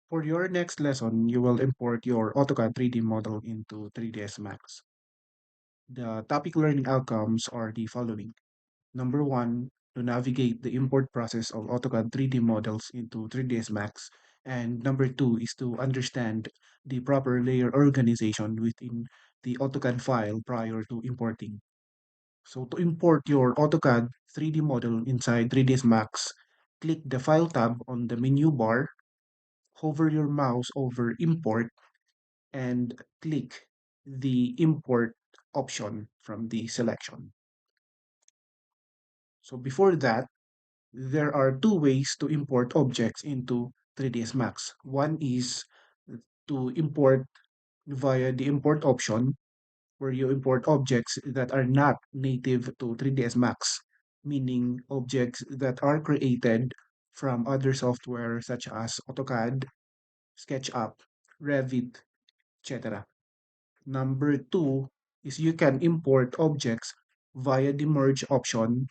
For your next lesson, you will import your AutoCAD 3D model into 3dsMax. The topic learning outcomes are the following. Number one, to navigate the import process of AutoCAD 3D models into 3dsMax. And number two is to understand the proper layer organization within the AutoCAD file prior to importing. So to import your AutoCAD 3D model inside 3dsMax, click the File tab on the menu bar, hover your mouse over Import, and click the import option from the selection. So before that, there are two ways to import objects into 3ds Max. One is to import via the import option, where you import objects that are not native to 3ds Max, meaning objects that are created from other software such as AutoCAD, SketchUp, Revit, etc. Number two is you can import objects via the merge option.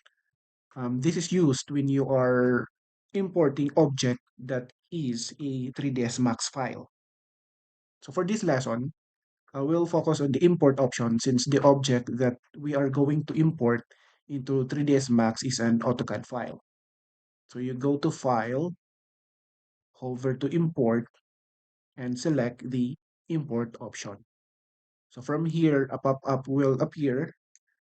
This is used when you are importing object that is a 3ds Max file. So for this lesson, I will focus on the import option since the object that we are going to import into 3ds Max is an AutoCAD file. So you go to File, hover to Import, and select the Import option. So from here, a pop-up will appear,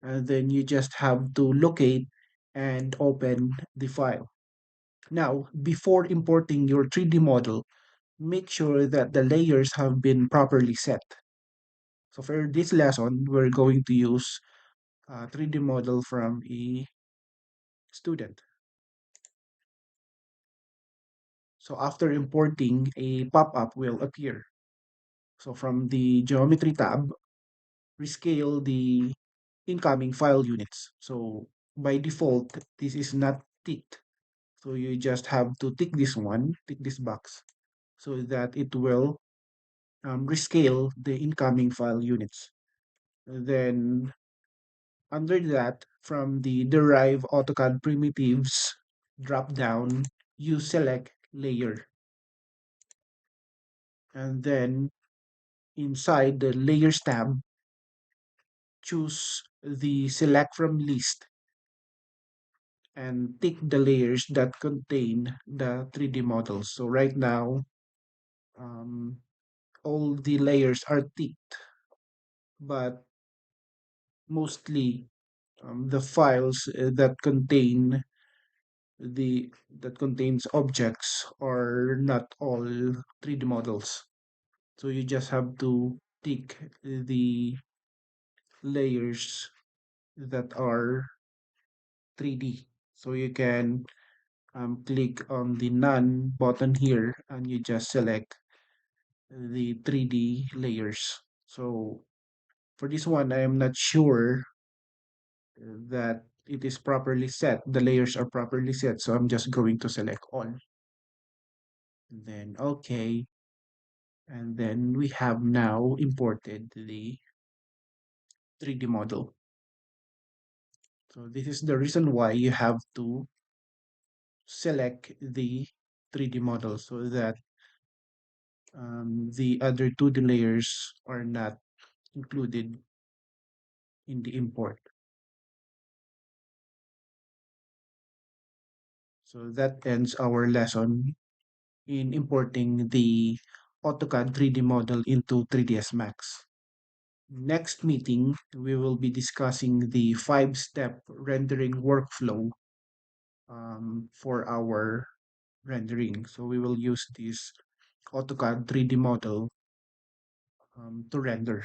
and then you just have to locate and open the file. Now, before importing your 3D model, make sure that the layers have been properly set. So for this lesson, we're going to use a 3D model from a student. So after importing, a pop-up will appear. So from the Geometry tab, rescale the incoming file units. So by default, this is not ticked. So you just have to tick this one, tick this box, so that it will rescale the incoming file units. Then under that, from the Derive AutoCAD Primitives drop down, you select Layer. And then inside the Layers tab, choose the Select from List and tick the layers that contain the 3D models. So right now, um, all the layers are ticked, but mostly the files that contains objects are not all 3D models. So you just have to tick the layers that are 3D. So you can click on the None button here and you just select the 3D layers. So for this one, I am not sure that it is properly set. The layers are properly set. So I'm just going to select all. Then okay. And then we have now imported the 3D model. So this is the reason why you have to select the 3D model so that the other 2D layers are not included in the import. So that ends our lesson in importing the AutoCAD 3D model into 3ds Max. Next meeting, we will be discussing the 5-step rendering workflow for our rendering. So we will use this AutoCAD 3D model to render.